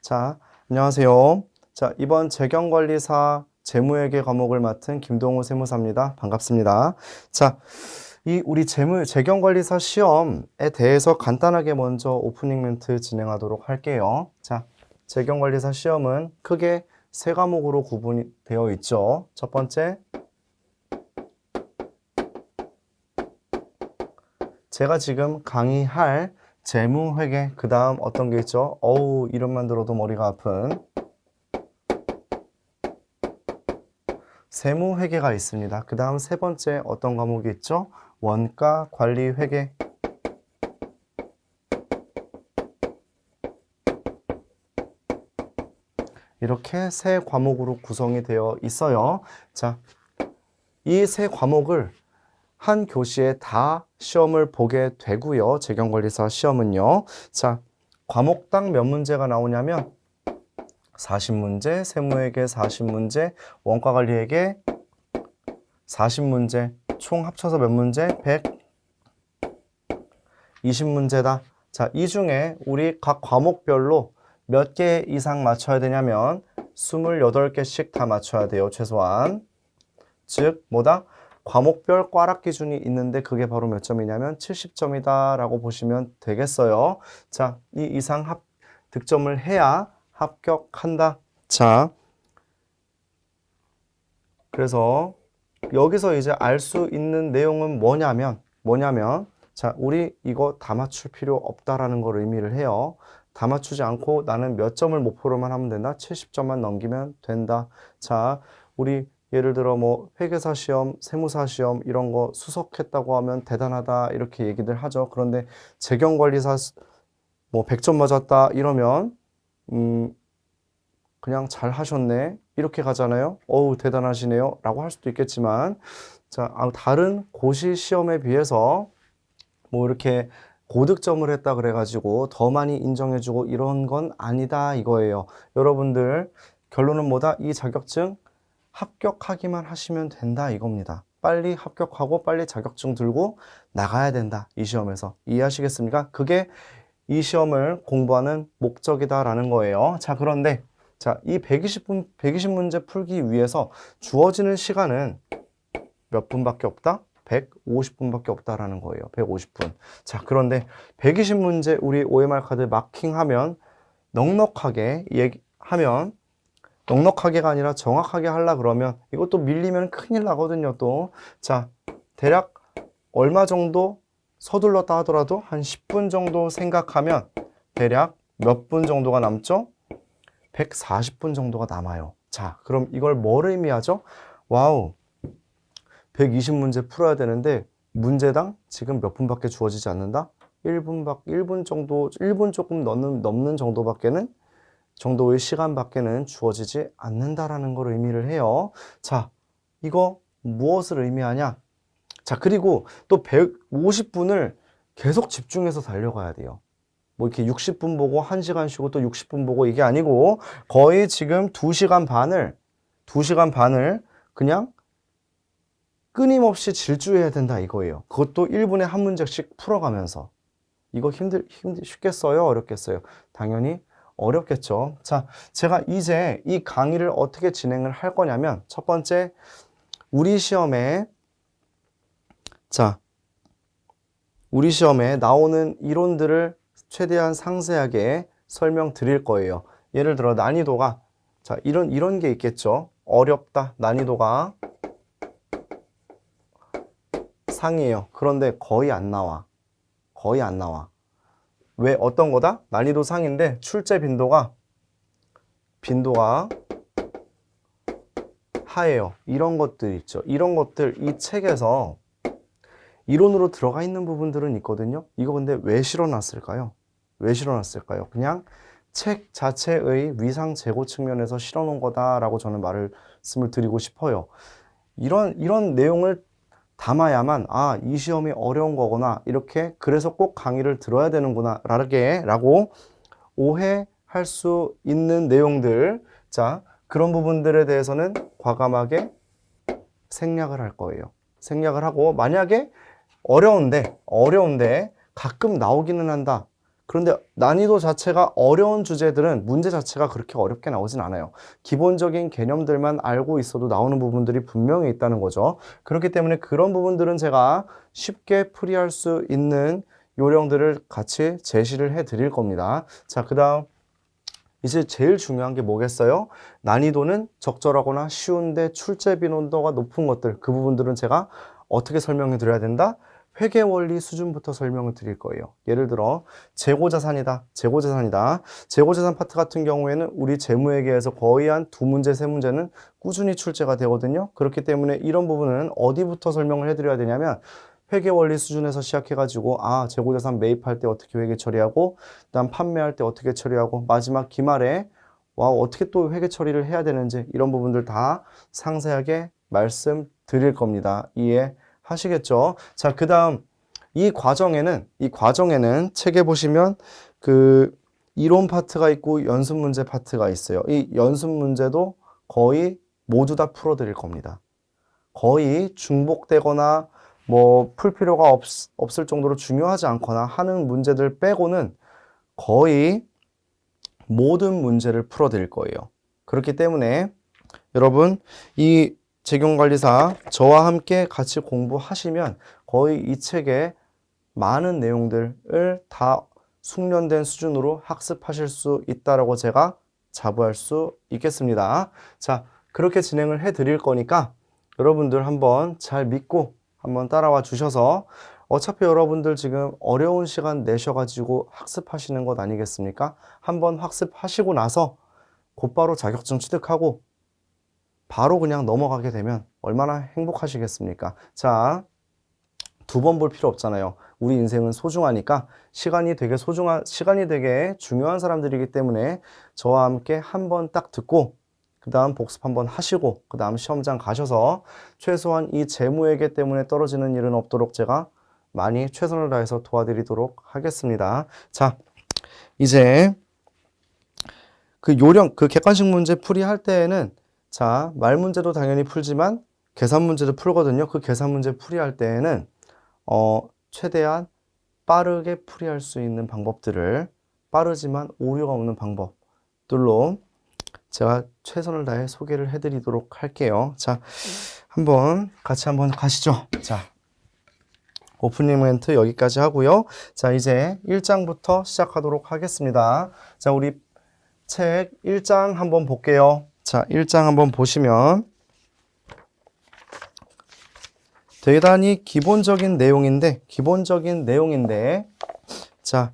자, 안녕하세요. 자, 이번 재경관리사 재무회계 과목을 맡은 김동우 세무사입니다. 반갑습니다. 자, 우리 재경관리사 시험에 대해서 간단하게 먼저 오프닝 멘트 진행하도록 할게요. 자, 재경관리사 시험은 크게 세 과목으로 구분이 되어 있죠. 첫 번째, 제가 지금 강의할 재무회계, 그 다음 어떤 게 있죠? 어우, 이름만 들어도 머리가 아픈 세무회계가 있습니다. 그 다음 세 번째 어떤 과목이 있죠? 원가관리회계. 이렇게 세 과목으로 구성이 되어 있어요. 자, 이 세 과목을 한 교시에 다 시험을 보게 되고요. 재경관리사 시험은요. 자, 과목당 몇 문제가 나오냐면 40문제, 세무회계 40문제, 원가관리회계 40문제, 총 합쳐서 몇 문제? 120문제다. 자, 이 중에 우리 각 과목별로 몇 개 이상 맞춰야 되냐면 28개씩 다 맞춰야 돼요. 최소한. 즉, 뭐다? 과목별 꽈락 기준이 있는데 그게 바로 몇 점이냐면 70점이다 라고 보시면 되겠어요. 자, 이 이상 득점을 해야 합격한다. 자, 그래서 여기서 이제 알 수 있는 내용은 뭐냐면 자, 우리 이거 다 맞출 필요 없다라는 걸 의미를 해요. 다 맞추지 않고 나는 몇 점을 목표로만 하면 된다. 70점만 넘기면 된다. 자, 우리 예를 들어 뭐 회계사 시험, 세무사 시험 이런 거 수석했다고 하면 대단하다 이렇게 얘기들 하죠. 그런데 재경관리사 뭐 100점 맞았다 이러면 그냥 잘 하셨네 이렇게 가잖아요. 어우 대단하시네요 라고 할 수도 있겠지만 자, 다른 고시 시험에 비해서 뭐 이렇게 고득점을 했다 그래가지고 더 많이 인정해주고 이런 건 아니다 이거예요. 여러분들 결론은 뭐다? 이 자격증 합격하기만 하시면 된다 이겁니다. 빨리 합격하고 빨리 자격증 들고 나가야 된다. 이 시험에서. 이해하시겠습니까? 그게 이 시험을 공부하는 목적이다라는 거예요. 자, 그런데 자, 이 120문제 풀기 위해서 주어지는 시간은 몇 분밖에 없다? 150분밖에 없다라는 거예요. 150분. 자, 그런데 120문제 우리 OMR 카드 마킹하면 넉넉하게 얘기하면 넉넉하게가 아니라 정확하게 하려 그러면 이것도 밀리면 큰일 나거든요, 또. 자, 대략 얼마 정도 서둘렀다 하더라도 한 10분 정도 생각하면 대략 몇 분 정도가 남죠? 140분 정도가 남아요. 자, 그럼 이걸 뭘 의미하죠? 와우, 120문제 풀어야 되는데 문제당 지금 몇 분밖에 주어지지 않는다? 1분 정도, 1분 조금 넘는 정도의 시간밖에는 주어지지 않는다라는 걸 의미를 해요. 자, 이거 무엇을 의미하냐? 자, 그리고 또 150분을 계속 집중해서 달려가야 돼요. 뭐 이렇게 60분 보고 1시간 쉬고 또 60분 보고 이게 아니고 거의 지금 2시간 반을 그냥 끊임없이 질주해야 된다 이거예요. 그것도 1분에 한 문제씩 풀어가면서. 이거 쉽겠어요? 어렵겠어요? 당연히 어렵겠죠. 자, 제가 이제 이 강의를 어떻게 진행을 할 거냐면 첫 번째, 우리 시험에 나오는 이론들을 최대한 상세하게 설명드릴 거예요. 예를 들어 난이도가 자, 이런 게 있겠죠. 어렵다. 난이도가 상이에요. 그런데 거의 안 나와. 왜 어떤 거다? 난이도 상인데 출제 빈도가 하예요. 이런 것들 있죠. 이런 것들 이 책에서 이론으로 들어가 있는 부분들은 있거든요. 이거 근데 왜 실어놨을까요? 그냥 책 자체의 위상 제고 측면에서 실어놓은 거다라고 저는 말씀을 드리고 싶어요. 이런 내용을 담아야만 이 시험이 어려운 거구나 이렇게 그래서 꼭 강의를 들어야 되는구나 라고 오해할 수 있는 내용들 자 그런 부분들에 대해서는 과감하게 생략을 할 거예요. 생략을 하고 만약에 어려운데 가끔 나오기는 한다. 그런데 난이도 자체가 어려운 주제들은 문제 자체가 그렇게 어렵게 나오진 않아요. 기본적인 개념들만 알고 있어도 나오는 부분들이 분명히 있다는 거죠. 그렇기 때문에 그런 부분들은 제가 쉽게 풀이할 수 있는 요령들을 같이 제시를 해 드릴 겁니다. 자, 그 다음 이제 제일 중요한 게 뭐겠어요? 난이도는 적절하거나 쉬운데 출제 빈도가 높은 것들, 그 부분들은 제가 어떻게 설명해 드려야 된다? 회계 원리 수준부터 설명을 드릴 거예요. 예를 들어 재고자산이다. 재고자산이다. 재고자산 파트 같은 경우에는 우리 재무회계에서 거의 한 2문제, 3문제는 꾸준히 출제가 되거든요. 그렇기 때문에 이런 부분은 어디부터 설명을 해드려야 되냐면 회계 원리 수준에서 시작해가지고 재고자산 매입할 때 어떻게 회계 처리하고 그다음 판매할 때 어떻게 처리하고 마지막 기말에 어떻게 또 회계 처리를 해야 되는지 이런 부분들 다 상세하게 말씀드릴 겁니다. 이해하시겠죠? 자, 그다음 이 과정에는 책에 보시면 그 이론 파트가 있고 연습 문제 파트가 있어요. 이 연습 문제도 거의 모두 다 풀어드릴 겁니다. 거의 중복되거나 풀 필요가 없을 정도로 중요하지 않거나 하는 문제들 빼고는 거의 모든 문제를 풀어드릴 거예요. 그렇기 때문에 여러분 이 재경관리사 저와 함께 같이 공부하시면 거의 이 책의 많은 내용들을 다 숙련된 수준으로 학습하실 수 있다라고 제가 자부할 수 있겠습니다. 자, 그렇게 진행을 해 드릴 거니까 여러분들 한번 잘 믿고 한번 따라와 주셔서 어차피 여러분들 지금 어려운 시간 내셔가지고 학습하시는 것 아니겠습니까? 한번 학습하시고 나서 곧바로 자격증 취득하고 바로 그냥 넘어가게 되면 얼마나 행복하시겠습니까? 자, 2번 볼 필요 없잖아요. 우리 인생은 소중하니까 시간이 되게 중요한 사람들이기 때문에 저와 함께 한번 딱 듣고 그 다음 복습 한번 하시고 그 다음 시험장 가셔서 최소한 이 재무회계 때문에 떨어지는 일은 없도록 제가 많이 최선을 다해서 도와드리도록 하겠습니다. 자, 이제 그 객관식 문제 풀이할 때에는 자, 말 문제도 당연히 풀지만 계산 문제도 풀거든요. 그 계산 문제 풀이할 때에는 최대한 빠르게 풀이할 수 있는 방법들을 빠르지만 오류가 없는 방법들로 제가 최선을 다해 소개를 해드리도록 할게요. 자, 같이 한번 가시죠. 자, 오프닝 멘트 여기까지 하고요. 자, 이제 1장부터 시작하도록 하겠습니다. 자, 우리 책 1장 한번 볼게요. 자, 1장 한번 보시면 대단히 기본적인 내용인데 자,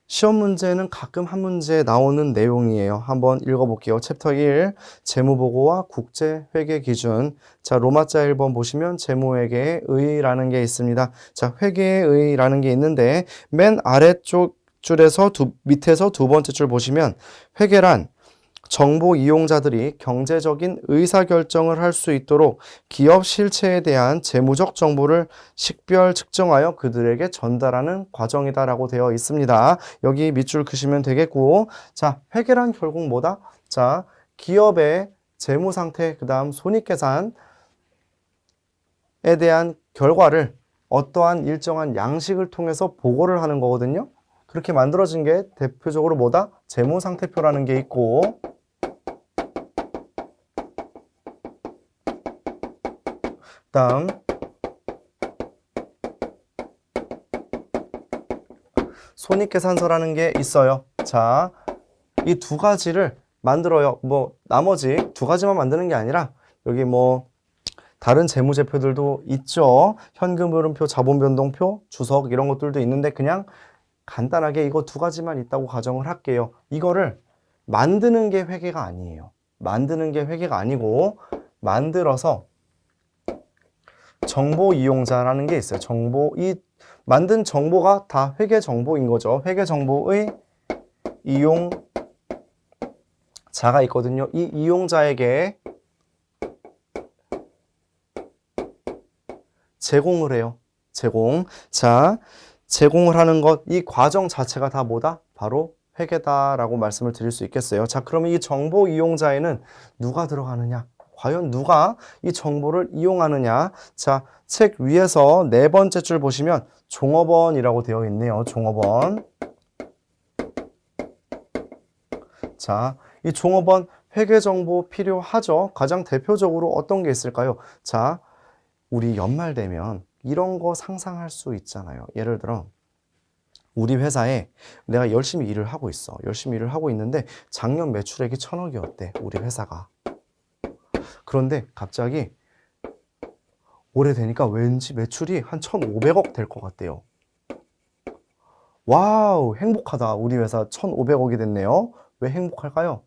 시험 문제는 가끔 한 문제 나오는 내용이에요. 한번 읽어볼게요. 챕터 1, 재무보고와 국제회계 기준. 자, 로마자 1번 보시면 재무회계의 의라는 게 있습니다. 자, 회계의 의라는 게 있는데 맨 아래쪽 줄에서 밑에서 2번째 줄 보시면 회계란 정보 이용자들이 경제적인 의사결정을 할 수 있도록 기업 실체에 대한 재무적 정보를 식별 측정하여 그들에게 전달하는 과정이다라고 되어 있습니다. 여기 밑줄 그시면 되겠고, 자, 회계란 결국 뭐다? 자, 기업의 재무 상태, 그 다음 손익계산에 대한 결과를 어떠한 일정한 양식을 통해서 보고를 하는 거거든요. 그렇게 만들어진 게 대표적으로 뭐다? 재무상태표라는 게 있고, 다음 손익계산서라는 게 있어요. 자, 이 2가지를 만들어요. 나머지 2가지만 만드는 게 아니라 여기 다른 재무제표들도 있죠. 현금흐름표, 자본변동표, 주석 이런 것들도 있는데 그냥 간단하게 이거 2가지만 있다고 가정을 할게요. 이거를 만드는 게 회계가 아니에요. 만드는 게 회계가 아니고 만들어서 정보 이용자라는 게 있어요. 이 만든 정보가 다 회계 정보인 거죠. 회계 정보의 이용자가 있거든요. 이 이용자에게 제공을 해요. 자, 제공을 하는 것, 이 과정 자체가 다 뭐다? 바로 회계다라고 말씀을 드릴 수 있겠어요. 자, 그러면 이 정보 이용자에는 누가 들어가느냐? 과연 누가 이 정보를 이용하느냐? 자, 책 위에서 4번째 줄 보시면 종업원이라고 되어 있네요. 종업원. 자, 이 종업원 회계 정보 필요하죠? 가장 대표적으로 어떤 게 있을까요? 자, 우리 연말 되면 이런 거 상상할 수 있잖아요. 예를 들어, 우리 회사에 내가 열심히 일을 하고 있어. 열심히 일을 하고 있는데 작년 매출액이 1,000억이었대. 우리 회사가. 그런데 갑자기 올해 되니까 왠지 매출이 한 1,500억 될 것 같대요. 와우, 행복하다. 우리 회사 1,500억이 됐네요. 왜 행복할까요?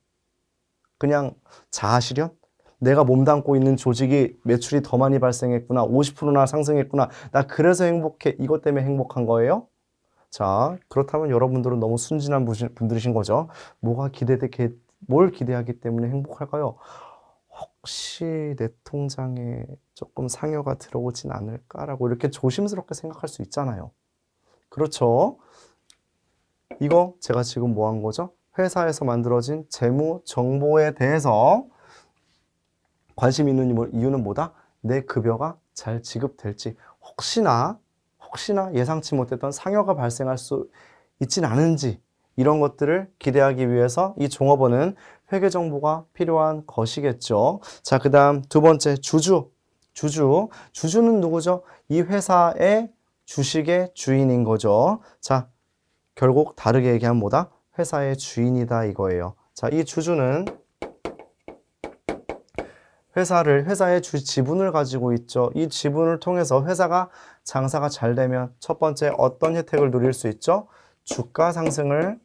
그냥 자아실현? 내가 몸담고 있는 조직이 매출이 더 많이 발생했구나. 50%나 상승했구나. 나 그래서 행복해. 이것 때문에 행복한 거예요? 자, 그렇다면 여러분들은 너무 순진한 분들이신 거죠. 뭘 기대하기 때문에 행복할까요? 혹시 내 통장에 조금 상여가 들어오진 않을까라고 이렇게 조심스럽게 생각할 수 있잖아요. 그렇죠? 이거 제가 지금 뭐 한 거죠? 회사에서 만들어진 재무 정보에 대해서 관심 있는 이유는 뭐다? 내 급여가 잘 지급될지, 혹시나 예상치 못했던 상여가 발생할 수 있진 않은지, 이런 것들을 기대하기 위해서 이 종업원은 회계 정보가 필요한 것이겠죠. 자, 그 다음 두 번째, 주주는 누구죠? 이 회사의 주식의 주인인 거죠. 자, 결국 다르게 얘기하면 뭐다? 회사의 주인이다 이거예요. 자, 이 주주는 회사의 지분을 가지고 있죠. 이 지분을 통해서 회사가 장사가 잘 되면 첫 번째 어떤 혜택을 누릴 수 있죠? 주가 상승을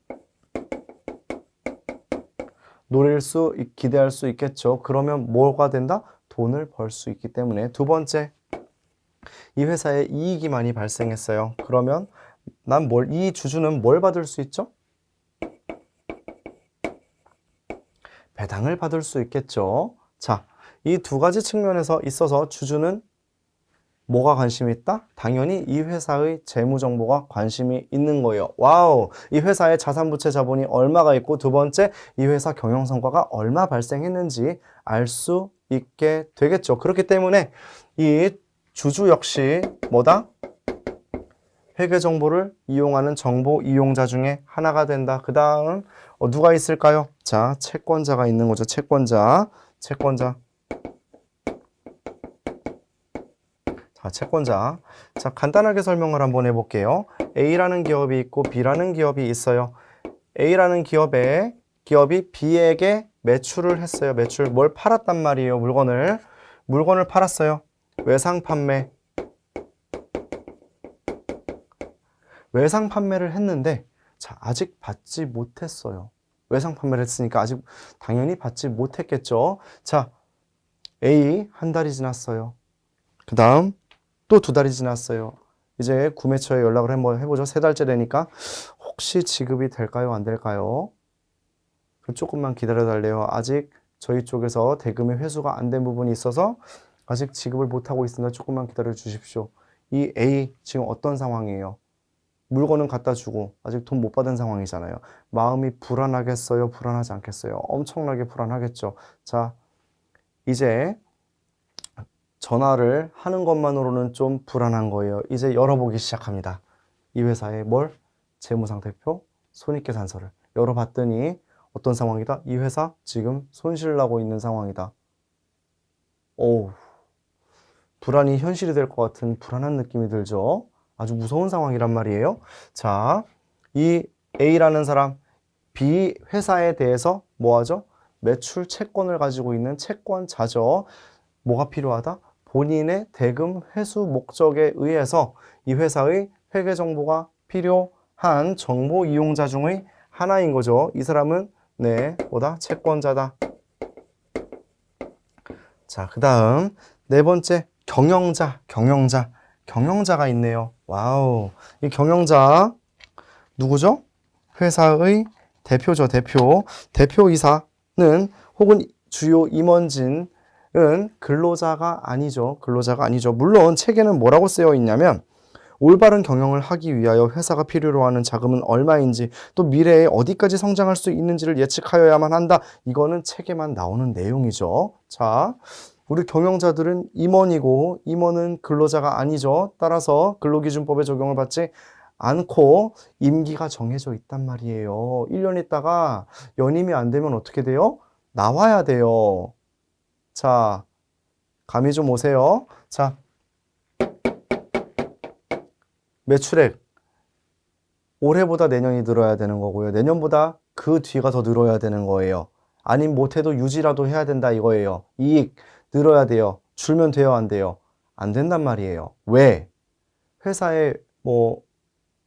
기대할 수 있겠죠. 그러면 뭐가 된다? 돈을 벌 수 있기 때문에. 두 번째, 이 회사에 이익이 많이 발생했어요. 그러면 이 주주는 뭘 받을 수 있죠? 배당을 받을 수 있겠죠. 자, 이 두 가지 측면에서 있어서 주주는 뭐가 관심이 있다? 당연히 이 회사의 재무 정보가 관심이 있는 거예요. 와우! 이 회사의 자산부채 자본이 얼마가 있고, 두 번째, 이 회사 경영 성과가 얼마 발생했는지 알 수 있게 되겠죠. 그렇기 때문에 이 주주 역시 뭐다? 회계 정보를 이용하는 정보 이용자 중에 하나가 된다. 그 다음 누가 있을까요? 자, 채권자가 있는 거죠. 채권자. 자, 채권자. 자, 간단하게 설명을 한번 해볼게요. A라는 기업이 있고 B라는 기업이 있어요. A라는 기업이 B에게 매출을 했어요. 뭘 팔았단 말이에요. 물건을 팔았어요. 외상 판매를 했는데, 자, 아직 받지 못했어요. 외상 판매를 했으니까 아직 당연히 받지 못했겠죠. 자, A 한 달이 지났어요. 그 다음 또 2달이 지났어요. 이제 구매처에 연락을 한번 해보죠. 3달째 되니까 혹시 지급이 될까요? 안 될까요? 그럼 조금만 기다려달래요. 아직 저희 쪽에서 대금의 회수가 안 된 부분이 있어서 아직 지급을 못하고 있습니다. 조금만 기다려 주십시오. 이 A 지금 어떤 상황이에요? 물건은 갖다 주고 아직 돈 못 받은 상황이잖아요. 마음이 불안하겠어요? 불안하지 않겠어요? 엄청나게 불안하겠죠. 자, 이제 전화를 하는 것만으로는 좀 불안한 거예요. 이제 열어보기 시작합니다. 이 회사의 재무상태표, 손익계산서를 열어봤더니 어떤 상황이다? 이 회사 지금 손실 나고 있는 상황이다. 오, 불안이 현실이 될 것 같은 불안한 느낌이 들죠. 아주 무서운 상황이란 말이에요. 자, 이 A라는 사람, B 회사에 대해서 뭐하죠? 매출 채권을 가지고 있는 채권자죠. 뭐가 필요하다? 본인의 대금 회수 목적에 의해서 이 회사의 회계 정보가 필요한 정보 이용자 중의 하나인 거죠. 이 사람은 채권자다. 자, 그 다음 네 번째, 경영자가 있네요. 와우, 이 경영자 누구죠? 회사의 대표죠. 대표이사는 혹은 주요 임원진은 근로자가 아니죠. 물론 책에는 뭐라고 쓰여 있냐면 올바른 경영을 하기 위하여 회사가 필요로 하는 자금은 얼마인지, 또 미래에 어디까지 성장할 수 있는지를 예측하여야만 한다. 이거는 책에만 나오는 내용이죠. 자, 우리 경영자들은 임원이고 임원은 근로자가 아니죠. 따라서 근로기준법에 적용을 받지 않고 임기가 정해져 있단 말이에요. 1년 있다가 연임이 안 되면 어떻게 돼요? 나와야 돼요. 자, 감이 좀 오세요. 자, 매출액 올해보다 내년이 늘어야 되는 거고요. 내년보다 그 뒤가 더 늘어야 되는 거예요. 아님 못해도 유지라도 해야 된다 이거예요. 이익 늘어야 돼요. 줄면 돼요, 안 돼요? 안 된단 말이에요. 왜? 회사의 뭐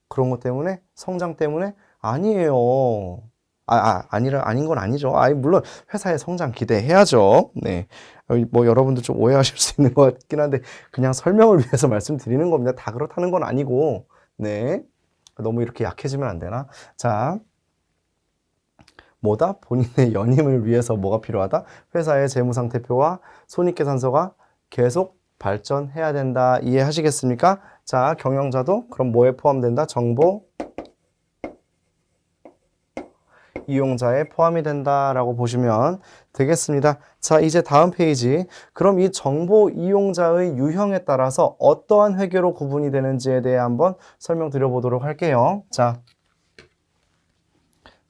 그런 것 때문에? 성장 때문에? 아니에요. 아닌 건 아니죠. 물론 회사의 성장 기대해야죠. 네. 뭐 여러분도 좀 오해하실 수 있는 것 같긴 한데 그냥 설명을 위해서 말씀드리는 겁니다. 다 그렇다는 건 아니고. 네. 너무 이렇게 약해지면 안 되나? 자, 뭐다? 본인의 연임을 위해서 뭐가 필요하다? 회사의 재무상태표와 손익계산서가 계속 발전해야 된다. 이해하시겠습니까? 자, 경영자도 그럼 뭐에 포함된다? 정보 이용자에 포함이 된다라고 보시면 되겠습니다. 자, 이제 다음 페이지. 그럼 이 정보 이용자의 유형에 따라서 어떠한 회계로 구분이 되는지에 대해 한번 설명드려 보도록 할게요. 자,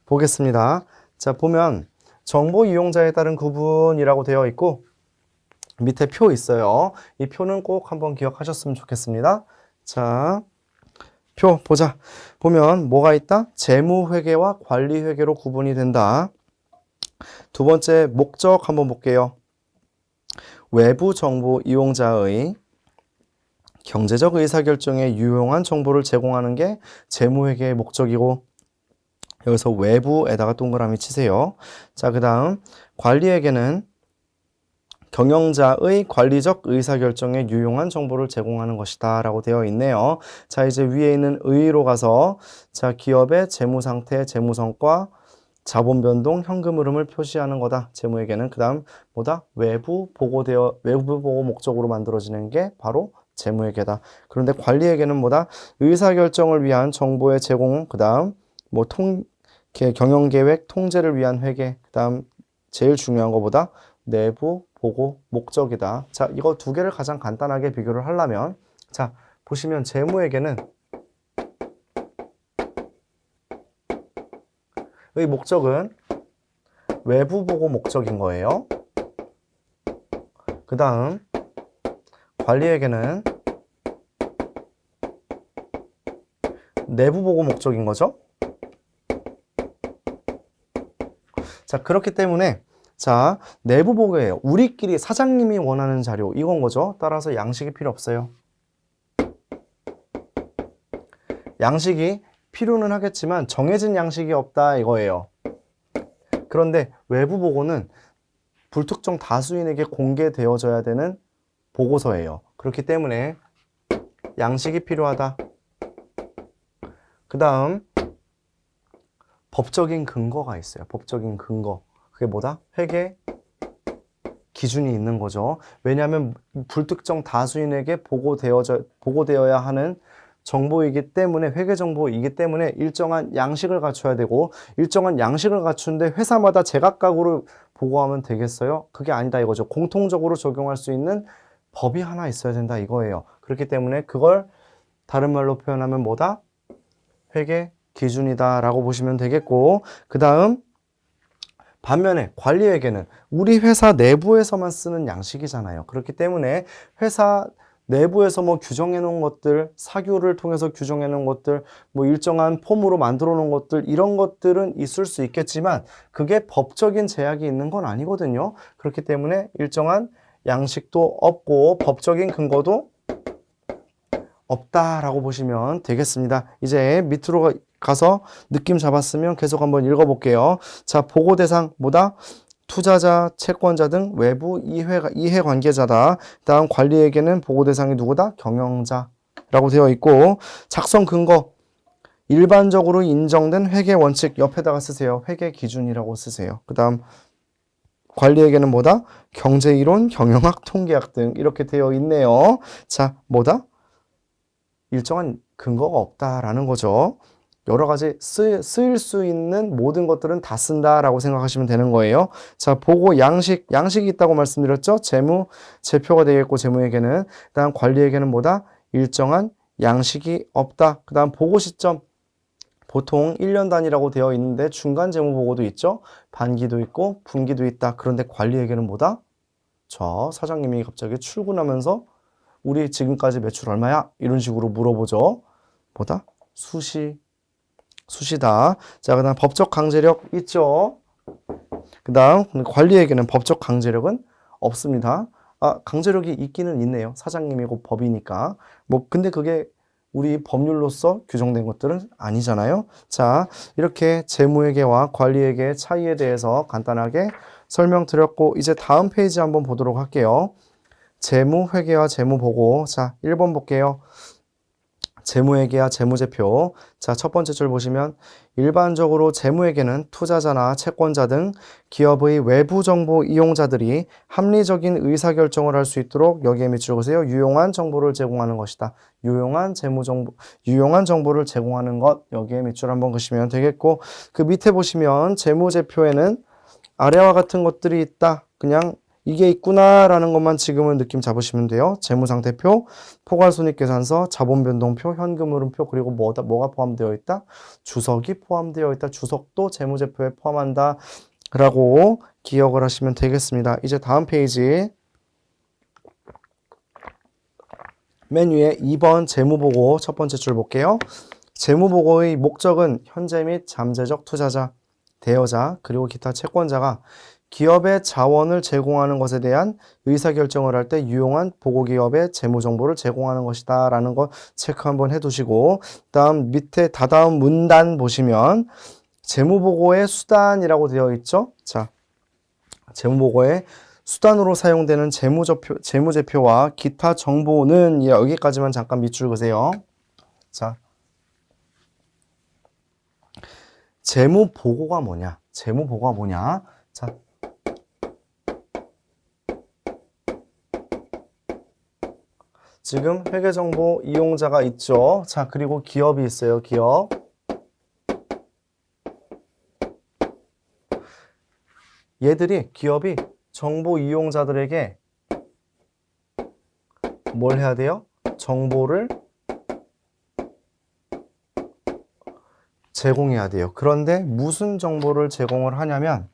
보겠습니다. 자, 보면 정보 이용자에 따른 구분이라고 되어 있고 밑에 표 있어요. 이 표는 꼭 한번 기억하셨으면 좋겠습니다. 자, 표 보자. 보면 뭐가 있다? 재무회계와 관리회계로 구분이 된다. 두 번째 목적 한번 볼게요. 외부 정보 이용자의 경제적 의사결정에 유용한 정보를 제공하는 게 재무회계의 목적이고 여기서 외부에다가 동그라미 치세요. 자, 그 다음 관리회계는 경영자의 관리적 의사결정에 유용한 정보를 제공하는 것이다 라고 되어 있네요. 자, 이제 위에 있는 의로 가서 자, 기업의 재무상태, 재무성과, 자본변동, 현금 흐름을 표시하는 거다. 재무회계는 그 다음 뭐다? 외부 보고 목적으로 만들어지는 게 바로 재무회계다. 그런데 관리회계는 뭐다? 의사결정을 위한 정보의 제공, 그 다음 뭐 경영계획, 통제를 위한 회계, 그 다음 제일 중요한 것보다 내부 보고 목적이다. 자, 이거 두 개를 가장 간단하게 비교를 하려면 자, 보시면 재무회계는 의 목적은 외부 보고 목적인 거예요. 그 다음 관리회계는 내부 보고 목적인 거죠. 자, 그렇기 때문에 자, 내부 보고예요. 우리끼리 사장님이 원하는 자료 이건 거죠. 따라서 양식이 필요 없어요. 양식이 필요는 하겠지만 정해진 양식이 없다 이거예요. 그런데 외부 보고는 불특정 다수인에게 공개되어져야 되는 보고서예요. 그렇기 때문에 양식이 필요하다. 그 다음 법적인 근거가 있어요. 법적인 근거. 그게 뭐다? 회계 기준이 있는 거죠. 왜냐하면 불특정 다수인에게 보고되어야 하는 정보이기 때문에 회계 정보이기 때문에 일정한 양식을 갖춰야 되고 일정한 양식을 갖추는데 회사마다 제각각으로 보고하면 되겠어요? 그게 아니다 이거죠. 공통적으로 적용할 수 있는 법이 하나 있어야 된다 이거예요. 그렇기 때문에 그걸 다른 말로 표현하면 뭐다? 회계 기준이다 라고 보시면 되겠고 그 다음 반면에 관리회계는 우리 회사 내부에서만 쓰는 양식이잖아요. 그렇기 때문에 회사 내부에서 뭐 규정해 놓은 것들, 사규를 통해서 규정해 놓은 것들, 뭐 일정한 폼으로 만들어 놓은 것들, 이런 것들은 있을 수 있겠지만 그게 법적인 제약이 있는 건 아니거든요. 그렇기 때문에 일정한 양식도 없고 법적인 근거도 없다라고 보시면 되겠습니다. 이제 밑으로 가서 느낌 잡았으면 계속 한번 읽어볼게요. 자, 보고 대상 뭐다? 투자자, 채권자 등 외부 이해 관계자다. 다음 관리에게는 보고 대상이 누구다? 경영자라고 되어 있고 작성 근거 일반적으로 인정된 회계 원칙 옆에다가 쓰세요. 회계 기준이라고 쓰세요. 그 다음 관리에게는 뭐다? 경제이론, 경영학, 통계학 등 이렇게 되어 있네요. 자, 뭐다? 일정한 근거가 없다라는 거죠. 여러 가지 쓰일 수 있는 모든 것들은 다 쓴다라고 생각하시면 되는 거예요. 자, 보고 양식이 있다고 말씀드렸죠. 재무, 제표가 되겠고 재무에게는. 다음 관리에게는 뭐다? 일정한 양식이 없다. 그 다음 보고 시점. 보통 1년 단위라고 되어 있는데 중간 재무 보고도 있죠. 반기도 있고 분기도 있다. 그런데 관리에게는 뭐다? 자, 사장님이 갑자기 출근하면서 우리 지금까지 매출 얼마야? 이런 식으로 물어보죠. 뭐다? 수시다. 자, 그 다음 법적 강제력 있죠. 그 다음 관리에게는 법적 강제력은 없습니다. 아, 강제력이 있기는 있네요. 사장님이고 법이니까. 뭐 근데 그게 우리 법률로서 규정된 것들은 아니잖아요. 자, 이렇게 재무회계와 관리회계의 차이에 대해서 간단하게 설명드렸고 이제 다음 페이지 한번 보도록 할게요. 재무회계와 재무보고. 자, 1번 볼게요. 재무회계와 재무제표. 자, 첫 번째 줄 보시면 일반적으로 재무회계는 투자자나 채권자 등 기업의 외부 정보 이용자들이 합리적인 의사결정을 할 수 있도록 여기에 밑줄 그으세요. 유용한 정보를 제공하는 것이다. 유용한 정보를 제공하는 것. 여기에 밑줄 한번 그으시면 되겠고 그 밑에 보시면 재무제표에는 아래와 같은 것들이 있다. 그냥 이게 있구나라는 것만 지금은 느낌 잡으시면 돼요. 재무상태표, 포괄손익계산서, 자본변동표, 현금흐름표, 그리고 뭐가 포함되어 있다? 주석이 포함되어 있다. 주석도 재무제표에 포함한다. 라고 기억을 하시면 되겠습니다. 이제 다음 페이지. 맨 위에 2번 재무보고 첫 번째 줄 볼게요. 재무보고의 목적은 현재 및 잠재적 투자자, 대여자, 그리고 기타 채권자가 기업의 자원을 제공하는 것에 대한 의사결정을 할 때 유용한 보고기업의 재무정보를 제공하는 것이다 라는 거 체크 한번 해두시고 다음 밑에 다다음 문단 보시면 재무보고의 수단이라고 되어 있죠. 자, 재무보고의 수단으로 사용되는 재무제표와 기타 정보는 여기까지만 잠깐 밑줄 그으세요. 자, 재무보고가 뭐냐? 재무보고가 뭐냐? 자, 지금 회계정보 이용자가 있죠. 자, 그리고 기업이 있어요. 기업. 기업이 정보 이용자들에게 뭘 해야 돼요? 정보를 제공해야 돼요. 그런데 무슨 정보를 제공을 하냐면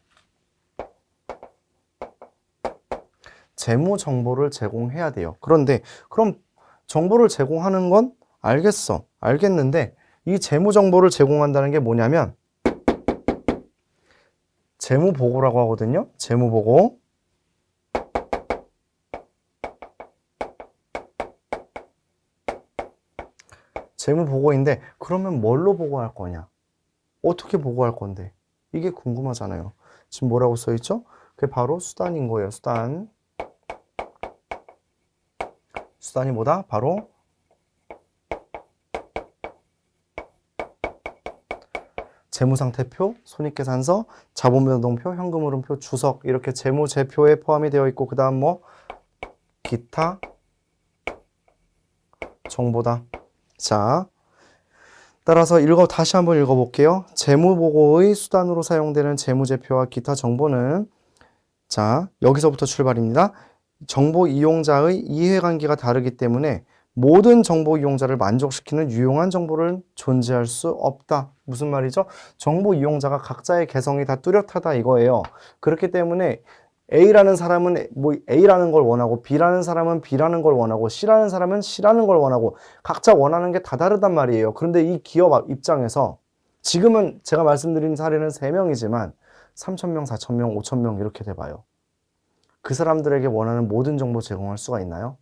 재무 정보를 제공해야 돼요. 그런데 그럼 정보를 제공하는 건 알겠는데 이 재무 정보를 제공한다는 게 뭐냐면 재무보고라고 하거든요. 재무보고. 재무보고인데 그러면 뭘로 보고할 거냐? 어떻게 보고할 건데? 이게 궁금하잖아요. 지금 뭐라고 써 있죠? 그게 바로 수단인 거예요. 수단. 수단이 뭐다? 바로 재무상태표, 손익계산서, 자본변동표, 현금흐름표, 주석 이렇게 재무제표에 포함이 되어 있고 그 다음 뭐 기타 정보다. 자, 따라서 다시 한번 읽어볼게요. 재무보고의 수단으로 사용되는 재무제표와 기타 정보는 자, 여기서부터 출발입니다. 정보 이용자의 이해관계가 다르기 때문에 모든 정보 이용자를 만족시키는 유용한 정보를 존재할 수 없다. 무슨 말이죠? 정보 이용자가 각자의 개성이 다 뚜렷하다 이거예요. 그렇기 때문에 A라는 사람은 뭐 A라는 걸 원하고 B라는 사람은 B라는 걸 원하고 C라는 사람은 C라는 걸 원하고 각자 원하는 게 다 다르단 말이에요. 그런데 이 기업 입장에서 지금은 제가 말씀드린 사례는 3명이지만 3,000명, 4,000명, 5,000명 이렇게 돼봐요. 그 사람들에게 원하는 모든 정보 제공할 수가 있나요?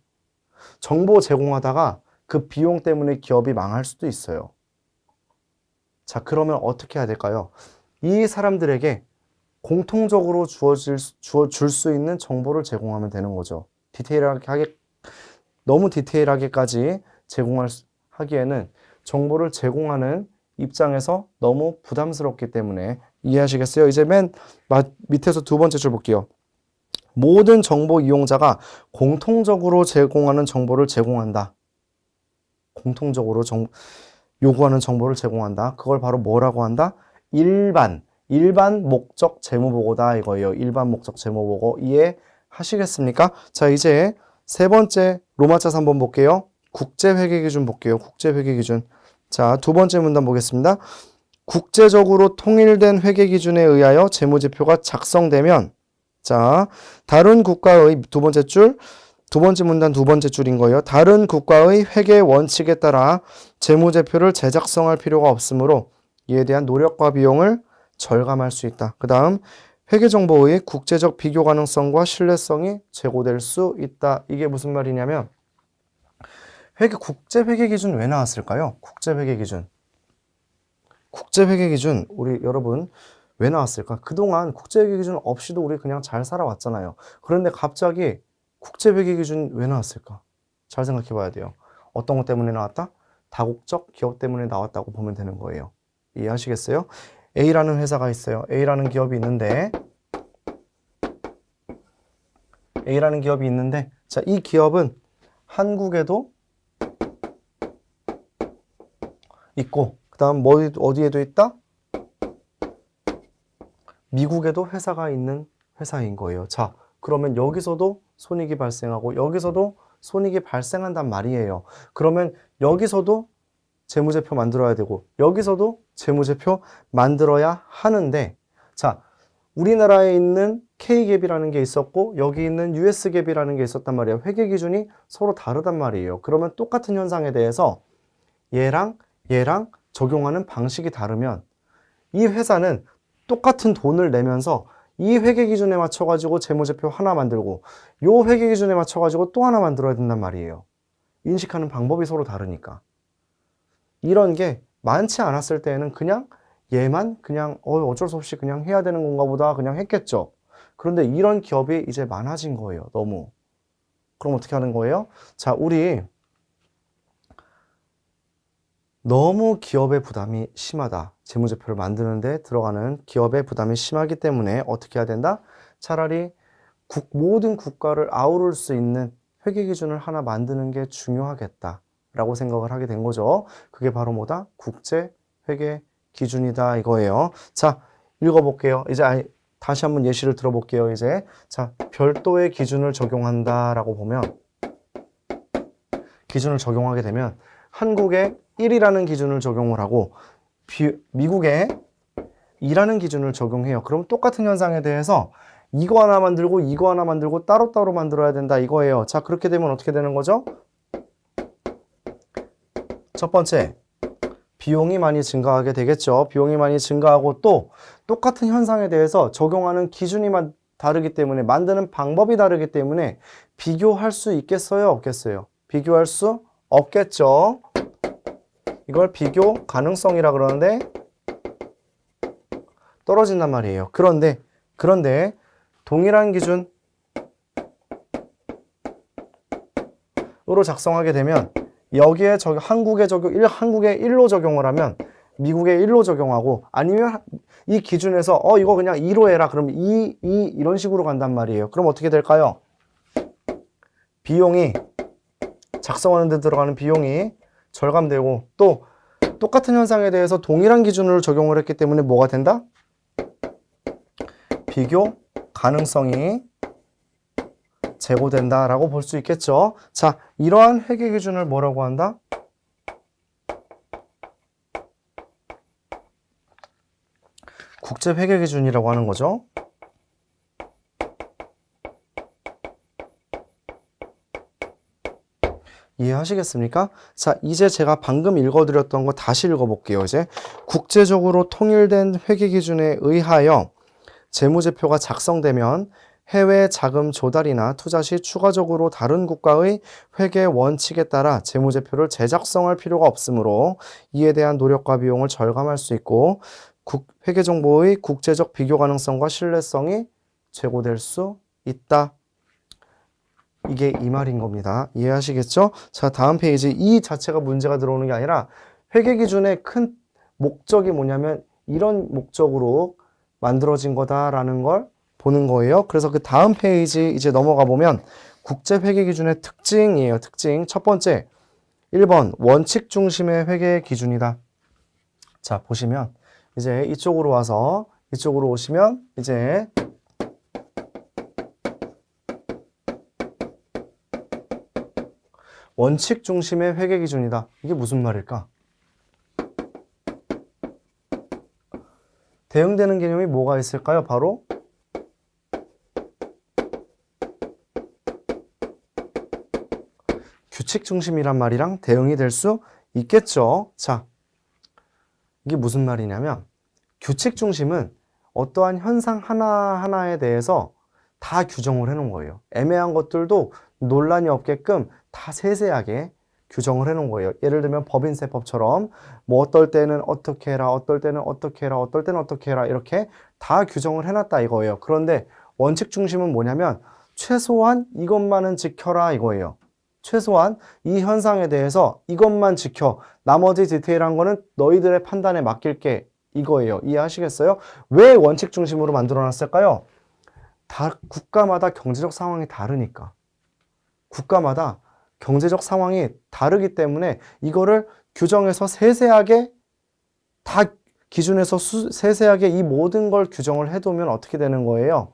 정보 제공하다가 그 비용 때문에 기업이 망할 수도 있어요. 자, 그러면 어떻게 해야 될까요? 이 사람들에게 공통적으로 줄 수 있는 정보를 제공하면 되는 거죠. 너무 디테일하게까지 하기에는 정보를 제공하는 입장에서 너무 부담스럽기 때문에 이해하시겠어요? 이제 맨 밑에서 두 번째 줄 볼게요. 모든 정보 이용자가 공통적으로 제공하는 정보를 제공한다. 공통적으로 요구하는 정보를 제공한다. 그걸 바로 뭐라고 한다? 일반 목적 재무보고다 이거예요. 일반 목적 재무보고 이해하시겠습니까? 자, 이제 세 번째 로마자 3번 볼게요. 국제회계기준 볼게요. 국제회계기준. 자, 두 번째 문단 보겠습니다. 국제적으로 통일된 회계기준에 의하여 재무제표가 작성되면, 자, 다른 국가의 두 번째 줄, 두 번째 문단 두 번째 줄인 거예요. 다른 국가의 회계 원칙에 따라 재무제표를 재작성할 필요가 없으므로 이에 대한 노력과 비용을 절감할 수 있다. 그 다음 회계정보의 국제적 비교 가능성과 신뢰성이 제고될 수 있다. 이게 무슨 말이냐면 국제회계기준 왜 나왔을까요? 국제회계기준. 국제회계기준 우리 여러분 왜 나왔을까? 그동안 국제회계기준 없이도 우리 그냥 잘 살아왔잖아요. 그런데 갑자기 국제회계기준 왜 나왔을까? 잘 생각해 봐야 돼요. 어떤 것 때문에 나왔다? 다국적 기업 때문에 나왔다고 보면 되는 거예요. 이해하시겠어요? A라는 회사가 있어요. A라는 기업이 있는데 자, 이 기업은 한국에도 있고 그 다음 어디에도 있다? 미국에도 회사가 있는 회사인 거예요. 자, 그러면 여기서도 손익이 발생하고 여기서도 손익이 발생한단 말이에요. 그러면 여기서도 재무제표 만들어야 되고 여기서도 재무제표 만들어야 하는데, 자, 우리나라에 있는 K갭이라는 게 있었고 여기 있는 US갭이라는 게 있었단 말이에요. 회계 기준이 서로 다르단 말이에요. 그러면 똑같은 현상에 대해서 얘랑 적용하는 방식이 다르면 이 회사는 똑같은 돈을 내면서 이 회계 기준에 맞춰가지고 재무제표 하나 만들고 요 회계 기준에 맞춰가지고 또 하나 만들어야 된단 말이에요. 인식하는 방법이 서로 다르니까. 이런 게 많지 않았을 때에는 그냥 얘만 그냥 어쩔 수 없이 그냥 해야 되는 건가 보다 그냥 했겠죠. 그런데 이런 기업이 이제 많아진 거예요. 너무. 그럼 어떻게 하는 거예요? 자, 우리 너무 기업의 부담이 심하다. 재무제표를 만드는데 들어가는 기업의 부담이 심하기 때문에 어떻게 해야 된다? 차라리 모든 국가를 아우를 수 있는 회계기준을 하나 만드는 게 중요하겠다라고 생각을 하게 된 거죠. 그게 바로 뭐다? 국제회계기준이다 이거예요. 자, 읽어볼게요. 이제 다시 한번 예시를 들어볼게요. 이제 자, 별도의 기준을 적용한다라고 보면 기준을 적용하게 되면 한국에 1이라는 기준을 적용을 하고 미국에 2라는 기준을 적용해요. 그럼 똑같은 현상에 대해서 이거 하나 만들고 이거 하나 만들고 따로따로 만들어야 된다 이거예요. 자, 그렇게 되면 어떻게 되는 거죠? 첫 번째, 비용이 많이 증가하게 되겠죠. 비용이 많이 증가하고 또 똑같은 현상에 대해서 적용하는 기준이 다르기 때문에 만드는 방법이 다르기 때문에 비교할 수 있겠어요? 없겠어요? 비교할 수 없겠죠. 이걸 비교 가능성이라 그러는데 떨어진단 말이에요. 그런데 동일한 기준으로 작성하게 되면 여기에 한국에 1로 적용을 하면 미국에 1로 적용하고 아니면 이 기준에서 이거 그냥 2로 해라. 그럼 이런 식으로 간단 말이에요. 그럼 어떻게 될까요? 비용이 작성하는 데 들어가는 비용이 절감되고 또 똑같은 현상에 대해서 동일한 기준으로 적용을 했기 때문에 뭐가 된다? 비교 가능성이 제고된다라고 볼 수 있겠죠. 자, 이러한 회계 기준을 뭐라고 한다? 국제 회계 기준이라고 하는 거죠. 이해하시겠습니까? 자, 이제 제가 방금 읽어드렸던 거 다시 읽어볼게요. 이제 국제적으로 통일된 회계 기준에 의하여 재무제표가 작성되면 해외 자금 조달이나 투자 시 추가적으로 다른 국가의 회계 원칙에 따라 재무제표를 재작성할 필요가 없으므로 이에 대한 노력과 비용을 절감할 수 있고 회계정보의 국제적 비교 가능성과 신뢰성이 제고될 수 있다. 이게 이 말인 겁니다. 이해하시겠죠? 자, 다음 페이지. 이 자체가 문제가 들어오는 게 아니라 회계기준의 큰 목적이 뭐냐면 이런 목적으로 만들어진 거다라는 걸 보는 거예요. 그래서 그 다음 페이지 이제 넘어가 보면 국제회계기준의 특징이에요. 특징. 첫 번째, 1번 원칙 중심의 회계기준이다. 자, 보시면 이제 이쪽으로 와서 이쪽으로 오시면 이제 원칙 중심의 회계 기준이다. 이게 무슨 말일까? 대응되는 개념이 뭐가 있을까요? 바로 규칙 중심이란 말이랑 대응이 될 수 있겠죠. 자, 이게 무슨 말이냐면 규칙 중심은 어떠한 현상 하나하나에 대해서 다 규정을 해놓은 거예요. 애매한 것들도 논란이 없게끔 다 세세하게 규정을 해놓은 거예요. 예를 들면 법인세법처럼 뭐 어떨 때는 어떻게 해라, 어떨 때는 어떻게 해라, 어떨 때는 어떻게 해라 이렇게 다 규정을 해놨다 이거예요. 그런데 원칙 중심은 뭐냐면 최소한 이것만은 지켜라 이거예요. 최소한 이 현상에 대해서 이것만 지켜. 나머지 디테일한 거는 너희들의 판단에 맡길게. 이거예요. 이해하시겠어요? 왜 원칙 중심으로 만들어 놨을까요? 국가마다 경제적 상황이 다르니까. 국가마다 경제적 상황이 다르기 때문에 이거를 규정해서 세세하게 다 기준에서 세세하게 이 모든 걸 규정을 해두면 어떻게 되는 거예요?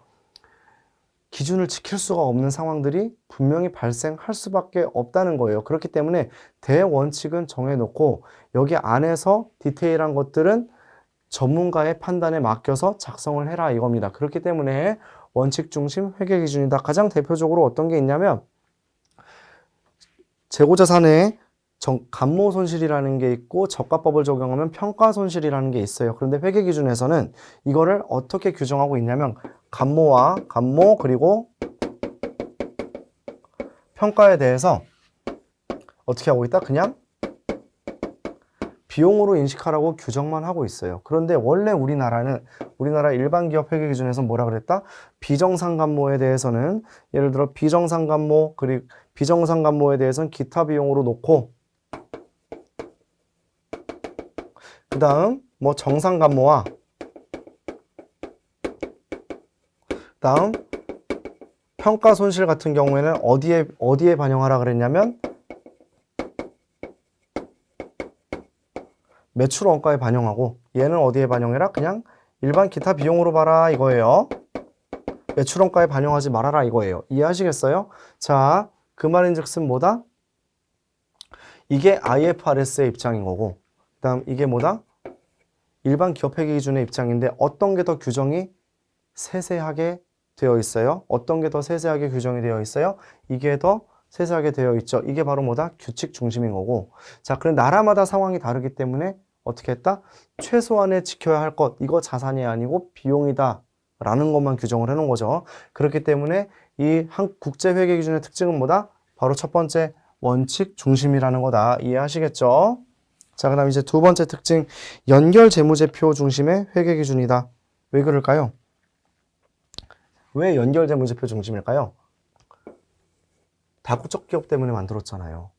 기준을 지킬 수가 없는 상황들이 분명히 발생할 수밖에 없다는 거예요. 그렇기 때문에 대원칙은 정해놓고 여기 안에서 디테일한 것들은 전문가의 판단에 맡겨서 작성을 해라 이겁니다. 그렇기 때문에 원칙 중심 회계 기준이다. 가장 대표적으로 어떤 게 있냐면 재고자산에 감모 손실이라는 게 있고 저가법을 적용하면 평가 손실이라는 게 있어요. 그런데 회계 기준에서는 이거를 어떻게 규정하고 있냐면 감모 그리고 평가에 대해서 어떻게 하고 있다? 그냥 비용으로 인식하라고 규정만 하고 있어요. 그런데 원래 우리나라 일반 기업 회계 기준에서 뭐라 그랬다? 비정상감모에 대해서는 예를 들어 비정상감모 그리고 비정상감모에 대해서는 기타 비용으로 놓고 그 다음 뭐 정상감모와 다음 평가 손실 같은 경우에는 어디에 반영하라 그랬냐면 매출 원가에 반영하고 얘는 어디에 반영해라? 그냥 일반 기타 비용으로 봐라 이거예요. 매출 원가에 반영하지 말아라 이거예요. 이해하시겠어요? 자, 그 말인즉슨 뭐다? 이게 IFRS의 입장인 거고 그 다음 이게 뭐다? 일반 기업회계 기준의 입장인데 어떤 게 더 규정이 세세하게 되어 있어요? 어떤 게 더 세세하게 규정이 되어 있어요? 이게 더 세세하게 되어 있죠. 이게 바로 뭐다? 규칙 중심인 거고. 자, 그럼 나라마다 상황이 다르기 때문에 어떻게 했다? 최소한의 지켜야 할 것, 이거 자산이 아니고 비용이다 라는 것만 규정을 해놓은 거죠. 그렇기 때문에 이 국제회계 기준의 특징은 뭐다? 바로 첫 번째 원칙 중심이라는 거다. 이해하시겠죠? 자, 그 다음 이제 두 번째 특징, 연결 재무제표 중심의 회계 기준이다. 왜 그럴까요? 왜 연결 재무제표 중심일까요? 다국적 기업 때문에 만들었잖아요.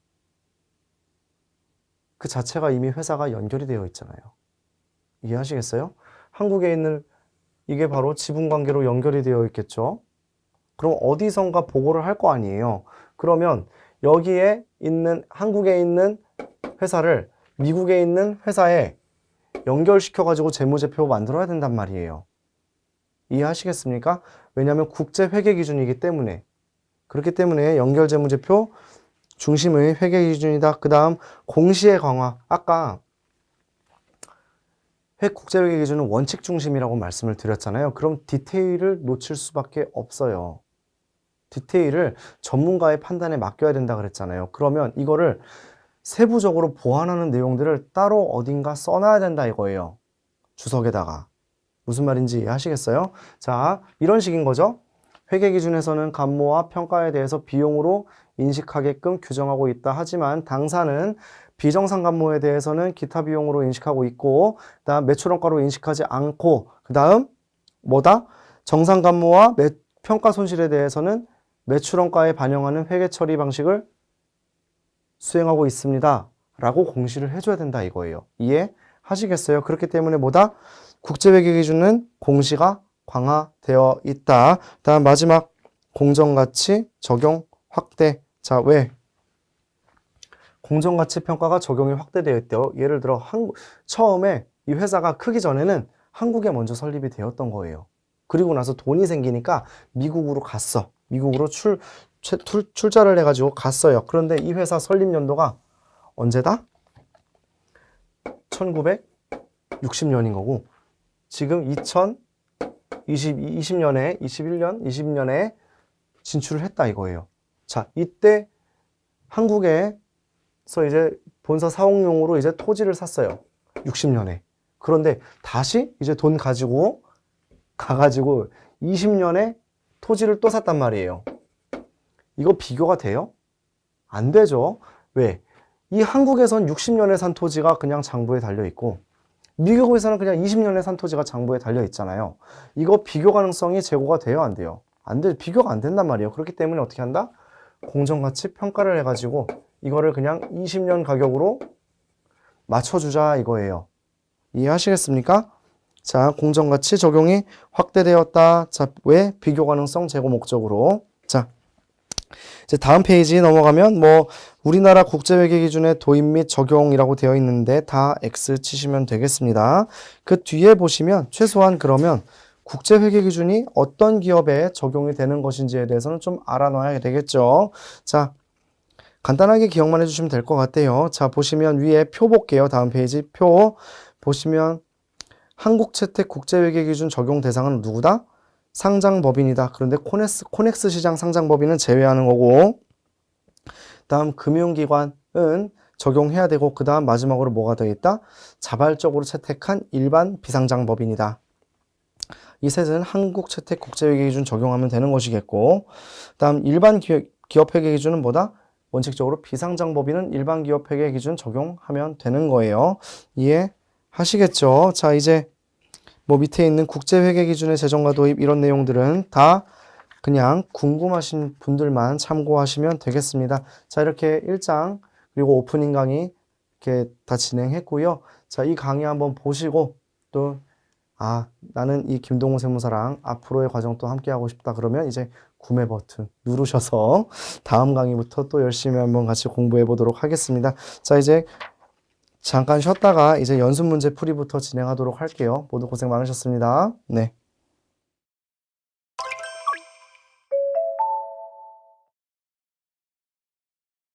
그 자체가 이미 회사가 연결이 되어 있잖아요. 이해하시겠어요? 한국에 있는 이게 바로 지분관계로 연결이 되어 있겠죠. 그럼 어디선가 보고를 할 거 아니에요. 그러면 여기에 있는 한국에 있는 회사를 미국에 있는 회사에 연결시켜가지고 재무제표 만들어야 된단 말이에요. 이해하시겠습니까? 왜냐하면 국제회계 기준이기 때문에. 그렇기 때문에 연결재무제표 중심의 회계 기준이다. 그 다음 공시의 강화. 아까 국제회계 기준은 원칙 중심이라고 말씀을 드렸잖아요. 그럼 디테일을 놓칠 수밖에 없어요. 디테일을 전문가의 판단에 맡겨야 된다 그랬잖아요. 그러면 이거를 세부적으로 보완하는 내용들을 따로 어딘가 써놔야 된다 이거예요. 주석에다가. 무슨 말인지 이해하시겠어요? 자, 이런 식인 거죠. 회계 기준에서는 감모와 평가에 대해서 비용으로 인식하게끔 규정하고 있다. 하지만 당사는 비정상 감모에 대해서는 기타 비용으로 인식하고 있고, 그다음 매출원가로 인식하지 않고, 그다음 뭐다? 정상 감모와 평가 손실에 대해서는 매출원가에 반영하는 회계 처리 방식을 수행하고 있습니다. 라고 공시를 해줘야 된다 이거예요. 이해하시겠어요? 그렇기 때문에 뭐다? 국제회계 기준은 공시가 강화되어 있다. 다음 마지막 공정가치 적용 확대. 자, 왜? 공정가치 평가가 적용이 확대되어 있대요. 예를 들어 처음에 이 회사가 크기 전에는 한국에 먼저 설립이 되었던 거예요. 그리고 나서 돈이 생기니까 미국으로 갔어. 미국으로 출자를 해가지고 갔어요. 그런데 이 회사 설립 연도가 언제다? 1960년인 거고, 지금 2020년에, 21년, 20년에 진출을 했다 이거예요. 자, 이때 한국에서 이제 본사 사옥용으로 이제 토지를 샀어요. 60년에. 그런데 다시 이제 돈 가지고 가가지고 20년에 토지를 또 샀단 말이에요. 이거 비교가 돼요? 안 되죠. 왜? 이 한국에선 60년에 산 토지가 그냥 장부에 달려 있고, 미국에서는 그냥 20년에 산 토지가 장부에 달려 있잖아요. 이거 비교 가능성이 제고가 돼요, 안 돼요? 안 돼, 비교가 안 된단 말이에요. 그렇기 때문에 어떻게 한다? 공정가치 평가를 해가지고 이거를 그냥 20년 가격으로 맞춰주자 이거예요. 이해하시겠습니까? 자, 공정가치 적용이 확대되었다. 자, 왜? 비교 가능성 제고 목적으로. 자, 이제 다음 페이지 넘어가면 뭐 우리나라 국제회계 기준의 도입 및 적용이라고 되어 있는데 다 X 치시면 되겠습니다. 그 뒤에 보시면 최소한 그러면 국제회계 기준이 어떤 기업에 적용이 되는 것인지에 대해서는 좀 알아놔야 되겠죠. 자, 간단하게 기억만 해주시면 될 것 같아요. 자, 보시면 위에 표 볼게요. 다음 페이지 표 보시면 한국채택 국제회계 기준 적용 대상은 누구다? 상장법인이다. 그런데 코넥스 시장 상장법인은 제외하는 거고, 다음 금융기관은 적용해야 되고, 그 다음 마지막으로 뭐가 되어 있다? 자발적으로 채택한 일반 비상장법인이다. 이 셋은 한국채택 국제회계 기준 적용하면 되는 것이겠고, 다음 일반 기업회계 기준은 뭐다? 원칙적으로 비상장법인은 일반 기업회계 기준 적용하면 되는 거예요. 이해하시겠죠? 자, 이제 뭐 밑에 있는 국제회계 기준의 제정과 도입 이런 내용들은 다 그냥 궁금하신 분들만 참고하시면 되겠습니다. 자, 이렇게 1장 그리고 오프닝 강의 이렇게 다 진행했고요. 자, 이 강의 한번 보시고 또 나는 이 김동호 세무사랑 앞으로의 과정 또 함께 하고 싶다 그러면 이제 구매 버튼 누르셔서 다음 강의부터 또 열심히 한번 같이 공부해 보도록 하겠습니다. 자, 이제 잠깐 쉬었다가 이제 연습 문제 풀이부터 진행하도록 할게요. 모두 고생 많으셨습니다. 네.